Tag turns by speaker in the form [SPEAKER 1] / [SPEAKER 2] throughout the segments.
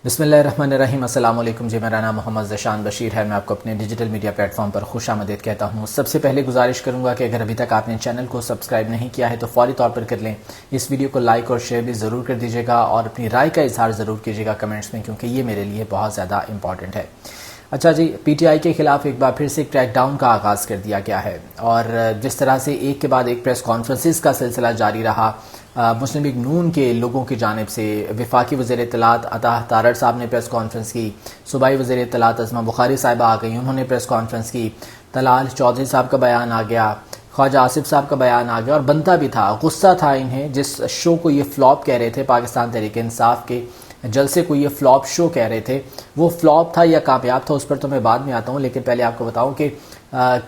[SPEAKER 1] بسم اللہ الرحمن الرحیم۔ السلام علیکم جی، میرا نام محمد ذیشان بشیر ہے۔ میں آپ کو اپنے ڈیجیٹل میڈیا پلیٹ فارم پر خوش آمدید کہتا ہوں۔ سب سے پہلے گزارش کروں گا کہ اگر ابھی تک آپ نے چینل کو سبسکرائب نہیں کیا ہے تو فوری طور پر کر لیں۔ اس ویڈیو کو لائک اور شیئر بھی ضرور کر دیجیے گا اور اپنی رائے کا اظہار ضرور کیجیے گا کمنٹس میں، کیونکہ یہ میرے لیے بہت زیادہ امپورٹنٹ ہے۔ اچھا جی، پی ٹی آئی کے خلاف ایک بار پھر سے کریک ڈاؤن کا آغاز کر دیا گیا ہے، اور جس طرح سے ایک کے بعد ایک پریس کانفرنسز کا سلسلہ جاری رہا، مسلم لیگ نون کے لوگوں کی جانب سے وفاقی وزیر اطلاعات عطا تارڑ صاحب نے پریس کانفرنس کی، صوبائی وزیر اطلاعات عظمہ بخاری صاحبہ آ گئی، انہوں نے پریس کانفرنس کی، طلال چودھری صاحب کا بیان آ گیا، خواجہ آصف صاحب کا بیان آ گیا، اور بنتا بھی تھا، غصہ تھا انہیں جس شو کو یہ فلاپ کہہ رہے تھے، پاکستان تحریک انصاف کے جلسے کو یہ فلاپ شو کہہ رہے تھے، وہ فلاپ تھا یا کامیاب تھا اس پر تو میں بعد میں آتا ہوں، لیکن پہلے آپ کو بتاؤں کہ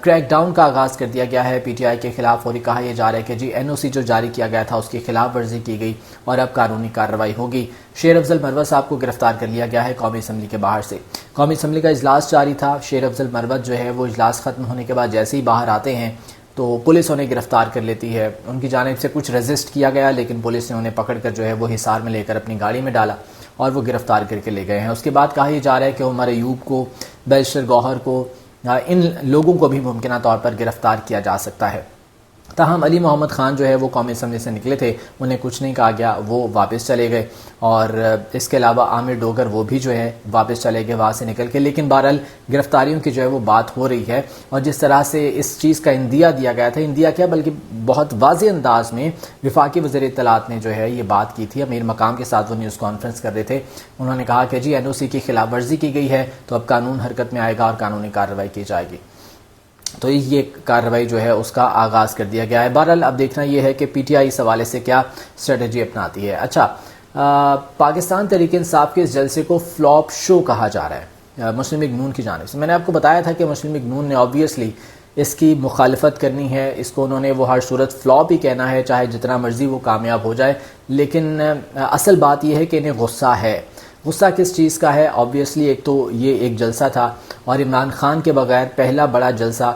[SPEAKER 1] کریک ڈاؤن کا آغاز کر دیا گیا ہے پی ٹی آئی کے خلاف، اور یہ کہا یہ جا رہا ہے کہ جی این او سی جو جاری کیا گیا تھا اس کی خلاف ورزی کی گئی اور اب قانونی کارروائی ہوگی۔ شیر افضل مروت صاحب کو گرفتار کر لیا گیا ہے قومی اسمبلی کے باہر سے۔ قومی اسمبلی کا اجلاس جاری تھا، شیر افضل مروت جو ہے وہ اجلاس ختم ہونے کے بعد جیسے ہی باہر آتے ہیں تو پولیس انہیں گرفتار کر لیتی ہے۔ ان کی جانب سے کچھ ریزسٹ کیا گیا، لیکن پولیس نے انہیں پکڑ کر جو ہے وہ حصار میں لے کر اپنی گاڑی میں ڈالا اور وہ گرفتار کر کے لے گئے ہیں۔ اس کے بعد کہا یہ جا رہا ہے کہ عمر ایوب کو، بیرسٹر گوہر کو، ان لوگوں کو بھی ممکنہ طور پر گرفتار کیا جا سکتا ہے۔ تاہم علی محمد خان جو ہے وہ قومی اسمبلی سے نکلے تھے، انہیں کچھ نہیں کہا گیا، وہ واپس چلے گئے، اور اس کے علاوہ عامر ڈوگر وہ بھی جو ہے واپس چلے گئے وہاں سے نکل کے۔ لیکن بہرحال گرفتاریوں کی جو ہے وہ بات ہو رہی ہے، اور جس طرح سے اس چیز کا اندیا دیا گیا تھا، اندیا کیا بلکہ بہت واضح انداز میں وفاقی وزیر اطلاعات نے جو ہے یہ بات کی تھی، امیر مقام کے ساتھ وہ نیوز کانفرنس کر رہے تھے، انہوں نے کہا کہ جی این او سی کی خلاف ورزی کی گئی ہے تو اب قانون حرکت میں آئے گا اور قانونی کارروائی کی جائے گی۔ تو یہ کارروائی جو ہے اس کا آغاز کر دیا گیا ہے۔ بہرحال اب دیکھنا یہ ہے کہ پی ٹی آئی اس حوالے سے کیا اسٹریٹجی اپناتی ہے۔ اچھا، پاکستان تحریک انصاف کے اس جلسے کو فلاپ شو کہا جا رہا ہے مسلم لیگ نون کی جانب سے۔ میں نے آپ کو بتایا تھا کہ مسلم لیگ نون نے آبویسلی اس کی مخالفت کرنی ہے، اس کو انہوں نے وہ ہر صورت فلاپ ہی کہنا ہے، چاہے جتنا مرضی وہ کامیاب ہو جائے، لیکن اصل بات یہ ہے کہ انہیں غصہ ہے۔ غصہ کس چیز کا ہے؟ آبویسلی ایک تو یہ ایک جلسہ تھا، اور عمران خان کے بغیر پہلا بڑا جلسہ،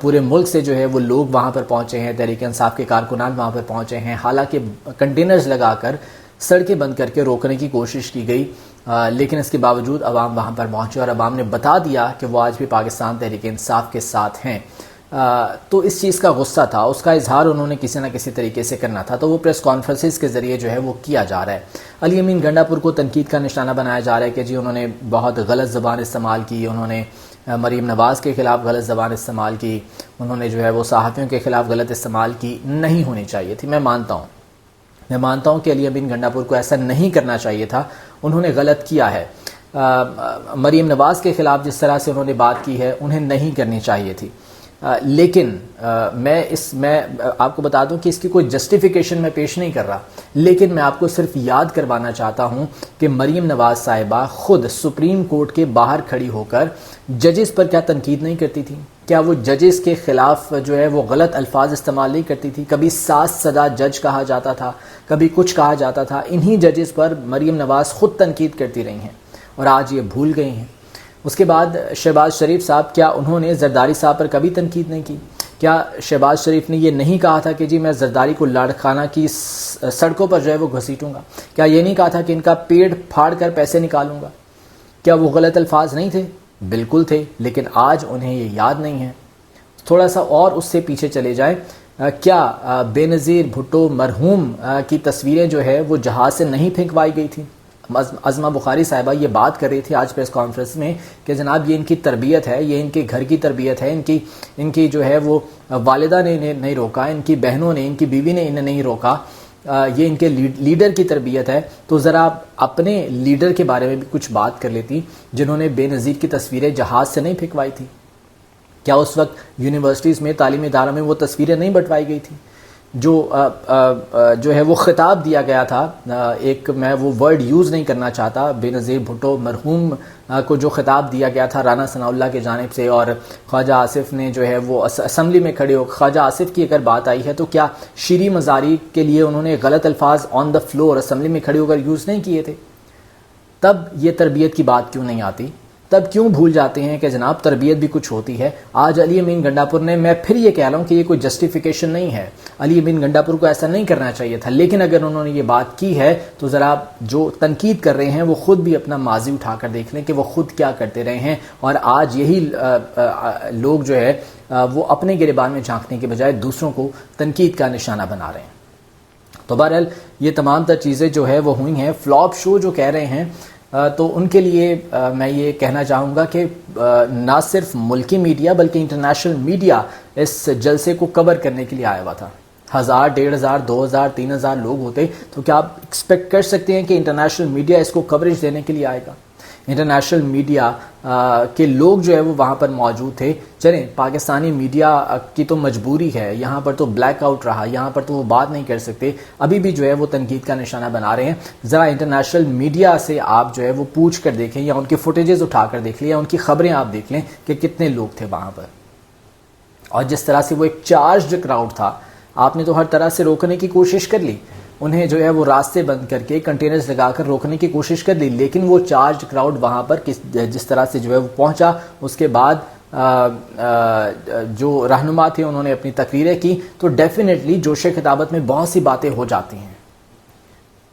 [SPEAKER 1] پورے ملک سے جو ہے وہ لوگ وہاں پر پہنچے ہیں، تحریک انصاف کے کارکنان وہاں پر پہنچے ہیں، حالانکہ کنٹینرز لگا کر سڑکیں بند کر کے روکنے کی کوشش کی گئی، لیکن اس کے باوجود عوام وہاں پر پہنچے اور عوام نے بتا دیا کہ وہ آج بھی پاکستان تحریک انصاف کے ساتھ ہیں۔ تو اس چیز کا غصہ تھا، اس کا اظہار انہوں نے کسی نہ کسی طریقے سے کرنا تھا، تو وہ پریس کانفرنسز کے ذریعے جو ہے وہ کیا جا رہا ہے۔ علی امین گنڈا پور کو تنقید کا نشانہ بنایا جا رہا ہے کہ جی انہوں نے بہت غلط زبان استعمال کی، انہوں نے مریم نواز کے خلاف غلط زبان استعمال کی، انہوں نے جو ہے وہ صحافیوں کے خلاف غلط استعمال کی، نہیں ہونی چاہیے تھی۔ میں مانتا ہوں کہ علی امین گنڈا پور کو ایسا نہیں کرنا چاہیے تھا، انہوں نے غلط کیا ہے۔ مریم نواز کے خلاف جس طرح سے انہوں نے بات کی ہے انہیں نہیں کرنی چاہیے تھی، لیکن میں آپ کو بتا دوں کہ اس کی کوئی جسٹیفیکیشن میں پیش نہیں کر رہا، لیکن میں آپ کو صرف یاد کروانا چاہتا ہوں کہ مریم نواز صاحبہ خود سپریم کورٹ کے باہر کھڑی ہو کر ججز پر کیا تنقید نہیں کرتی تھی؟ کیا وہ ججز کے خلاف جو ہے وہ غلط الفاظ استعمال نہیں کرتی تھی؟ کبھی ساز سزا جج کہا جاتا تھا، کبھی کچھ کہا جاتا تھا، انہی ججز پر مریم نواز خود تنقید کرتی رہی ہیں، اور آج یہ بھول گئی ہیں۔ اس کے بعد شہباز شریف صاحب، کیا انہوں نے زرداری صاحب پر کبھی تنقید نہیں کی؟ کیا شہباز شریف نے یہ نہیں کہا تھا کہ جی میں زرداری کو لاڑکھانہ کی سڑکوں پر جو ہے وہ گھسیٹوں گا؟ کیا یہ نہیں کہا تھا کہ ان کا پیڑ پھاڑ کر پیسے نکالوں گا؟ کیا وہ غلط الفاظ نہیں تھے؟ بالکل تھے، لیکن آج انہیں یہ یاد نہیں ہے۔ تھوڑا سا اور اس سے پیچھے چلے جائیں، کیا بے نظیر بھٹو مرحوم کی تصویریں جو ہے وہ جہاز سے نہیں پھینکوائی گئی تھی؟ عظمہ بخاری صاحبہ یہ بات کر رہی تھی آج پریس کانفرنس میں کہ جناب یہ ان کی تربیت ہے، یہ ان کے گھر کی تربیت ہے، ان کی جو ہے وہ والدہ نے انہیں نہیں روکا، ان کی بہنوں نے، ان کی بیوی نے انہیں نہیں روکا، یہ ان کے لیڈر کی تربیت ہے۔ تو ذرا آپ اپنے لیڈر کے بارے میں بھی کچھ بات کر لیتی، جنہوں نے بے نظیر کی تصویریں جہاز سے نہیں پھینکوائی تھی۔ کیا اس وقت یونیورسٹیز میں، تعلیمی اداروں میں وہ تصویریں نہیں بٹوائی گئی تھیں؟ جو ہے وہ خطاب دیا گیا تھا، ایک میں وہ ورڈ یوز نہیں کرنا چاہتا، بے نظیر بھٹو مرحوم کو جو خطاب دیا گیا تھا رانا ثناء اللہ کی جانب سے، اور خواجہ آصف نے جو ہے وہ اسمبلی میں کھڑے ہو، خواجہ آصف کی اگر بات آئی ہے تو کیا شیریں مزاری کے لیے انہوں نے غلط الفاظ آن دا فلور اسمبلی میں کھڑے ہو کر یوز نہیں کیے تھے؟ تب یہ تربیت کی بات کیوں نہیں آتی؟ تب کیوں بھول جاتے ہیں کہ جناب تربیت بھی کچھ ہوتی ہے. آج علی امین گنڈاپور نے, میں پھر یہ کہہ رہا ہوں کہ یہ کوئی جسٹیفیکیشن نہیں ہے, علی امین گنڈاپور کو ایسا نہیں کرنا چاہیے تھا, لیکن اگر انہوں نے یہ بات کی ہے تو ذرا جو تنقید کر رہے ہیں وہ خود بھی اپنا ماضی اٹھا کر دیکھ لیں کہ وہ خود کیا کرتے رہے ہیں, اور آج یہی لوگ جو ہے وہ اپنے گریبان میں جھانکنے کے بجائے دوسروں کو تنقید کا نشانہ بنا رہے ہیں. تو بہرحال یہ تمام تر چیزیں جو ہے وہ ہوئی ہیں. فلاپ شو جو کہہ رہے ہیں تو ان کے لیے میں یہ کہنا چاہوں گا کہ نہ صرف ملکی میڈیا بلکہ انٹرنیشنل میڈیا اس جلسے کو کور کرنے کے لیے آیا ہوا تھا. 1000, 1500, 2000, 3000 لوگ ہوتے تو کیا آپ ایکسپیکٹ کر سکتے ہیں کہ انٹرنیشنل میڈیا اس کو کوریج دینے کے لیے آئے گا؟ انٹرنیشنل میڈیا کے لوگ جو ہے وہ وہاں پر موجود تھے. چلیں پاکستانی میڈیا کی تو مجبوری ہے, یہاں پر تو بلیک آؤٹ رہا, یہاں پر تو وہ بات نہیں کر سکتے, ابھی بھی جو ہے وہ تنقید کا نشانہ بنا رہے ہیں. ذرا انٹرنیشنل میڈیا سے آپ جو ہے وہ پوچھ کر دیکھیں یا ان کی فوٹیجز اٹھا کر دیکھ لیں یا ان کی خبریں آپ دیکھ لیں کہ کتنے لوگ تھے وہاں پر, اور جس طرح سے وہ ایک چارجڈ کراؤڈ تھا. آپ نے تو ہر طرح سے روکنے کی کوشش کر لی, انہیں جو ہے وہ راستے بند کر کے کنٹینرز لگا کر روکنے کی کوشش کر لی, لیکن وہ چارج کراؤڈ وہاں پر جس طرح سے جو ہے وہ پہنچا, اس کے بعد جو رہنما تھے انہوں نے اپنی تقریریں کی, تو ڈیفینیٹلی جوش خطابت میں بہت سی باتیں ہو جاتی ہیں.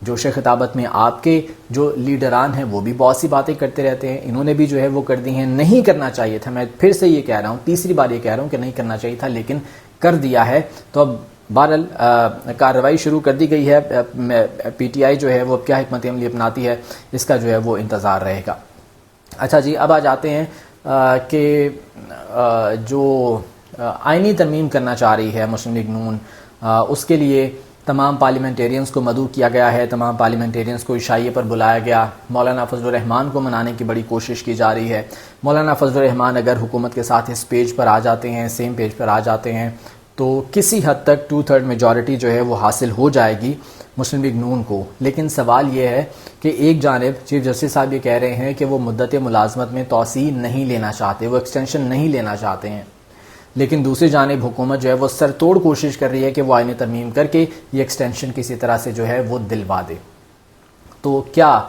[SPEAKER 1] جوش خطابت میں آپ کے جو لیڈران ہیں وہ بھی بہت سی باتیں کرتے رہتے ہیں, انہوں نے بھی جو ہے وہ کر دی ہیں. نہیں کرنا چاہیے تھا, میں پھر سے یہ کہہ رہا ہوں, تیسری بار یہ کہہ رہا ہوں کہ نہیں کرنا چاہیے تھا, لیکن کر دیا ہے. تو اب بہرحال کارروائی شروع کر دی گئی ہے. پی ٹی آئی جو ہے وہ کیا حکمت عملی اپناتی ہے اس کا جو ہے وہ انتظار رہے گا. اچھا جی, اب آ جاتے ہیں کہ جو آئینی ترمیم کرنا چاہ رہی ہے مسلم لیگ نون, اس کے لیے تمام پارلیمنٹیرینز کو مدعو کیا گیا ہے, تمام پارلیمنٹیرینز کو عشائیے پر بلایا گیا. مولانا فضل الرحمان کو منانے کی بڑی کوشش کی جا رہی ہے. مولانا فضل الرحمان اگر حکومت کے ساتھ اس پیج پر آ جاتے ہیں, سیم پیج پر آ جاتے ہیں, تو کسی حد تک 2/3 میجورٹی جو ہے وہ حاصل ہو جائے گی مسلم لیگ نون کو. لیکن سوال یہ ہے کہ ایک جانب چیف جسٹس صاحب یہ کہہ رہے ہیں کہ وہ مدت ملازمت میں توسیع نہیں لینا چاہتے, وہ ایکسٹینشن نہیں لینا چاہتے ہیں, لیکن دوسری جانب حکومت جو ہے وہ سر توڑ کوشش کر رہی ہے کہ وہ آئینی ترمیم کر کے یہ ایکسٹینشن کسی طرح سے جو ہے وہ دلوا دے. تو کیا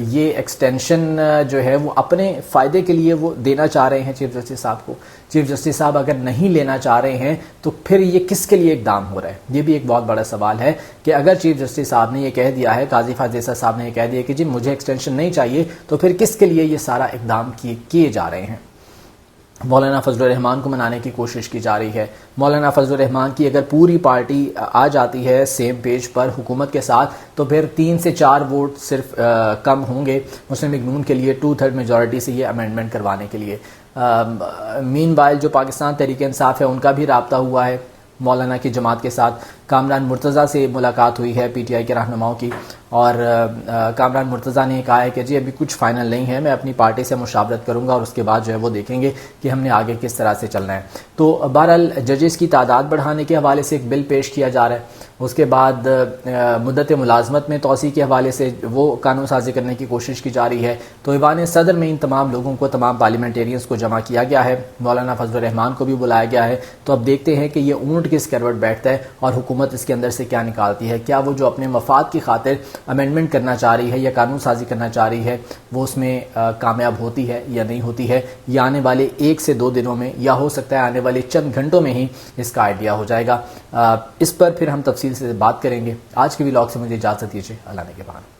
[SPEAKER 1] یہ ایکسٹینشن جو ہے وہ اپنے فائدے کے لیے وہ دینا چاہ رہے ہیں چیف جسٹس صاحب کو؟ چیف جسٹس صاحب اگر نہیں لینا چاہ رہے ہیں تو پھر یہ کس کے لیے اقدام ہو رہا ہے؟ یہ بھی ایک بہت بڑا سوال ہے کہ اگر چیف جسٹس صاحب نے یہ کہہ دیا ہے, قاضی فائز عیسیٰ صاحب نے یہ کہہ دیا کہ جی مجھے ایکسٹینشن نہیں چاہیے, تو پھر کس کے لیے یہ سارا اقدام کیے جا رہے ہیں؟ مولانا فضل الرحمان کو منانے کی کوشش کی جا رہی ہے. مولانا فضل الرحمان کی اگر پوری پارٹی آ جاتی ہے سیم پیج پر حکومت کے ساتھ, تو پھر 3 سے 4 ووٹ صرف کم ہوں گے مسلم لیگ نون کے لیے 2/3 میجورٹی سے یہ امینڈمنٹ کروانے کے لیے. مین وائل جو پاکستان تحریک انصاف ہے ان کا بھی رابطہ ہوا ہے مولانا کی جماعت کے ساتھ. کامران مرتضیٰ سے ملاقات ہوئی ہے پی ٹی آئی کے رہنماؤں کی, اور کامران مرتضیٰ نے کہا ہے کہ جی ابھی کچھ فائنل نہیں ہے, میں اپنی پارٹی سے مشاورت کروں گا اور اس کے بعد جو ہے وہ دیکھیں گے کہ ہم نے آگے کس طرح سے چلنا ہے. تو بہرحال ججز کی تعداد بڑھانے کے حوالے سے ایک بل پیش کیا جا رہا ہے, اس کے بعد مدت ملازمت میں توسیع کے حوالے سے وہ قانون سازی کرنے کی کوشش کی جا رہی ہے. تو ایوان صدر میں ان تمام لوگوں کو, تمام پارلیمنٹیرینز کو جمع کیا گیا ہے, مولانا فضل الرحمان کو بھی بلایا گیا ہے. تو اب دیکھتے ہیں کہ یہ اونٹ کس کروٹ بیٹھتا ہے اور حکومت اس کے اندر سے کیا نکالتی ہے. کیا وہ جو اپنے مفاد کی خاطر امینڈمنٹ کرنا چاہ رہی ہے یا قانون سازی کرنا چاہ رہی ہے وہ اس میں کامیاب ہوتی ہے یا نہیں ہوتی ہے, یا آنے والے 1 سے 2 دنوں میں, یا ہو سکتا ہے آنے والے چند گھنٹوں میں ہی اس کا آئیڈیا ہو جائے گا. اس پر پھر ہم تفصیل سے بات کریں گے. آج کے ولاگ سے مجھے اجازت دیجیے, اللہ نے کے بعد.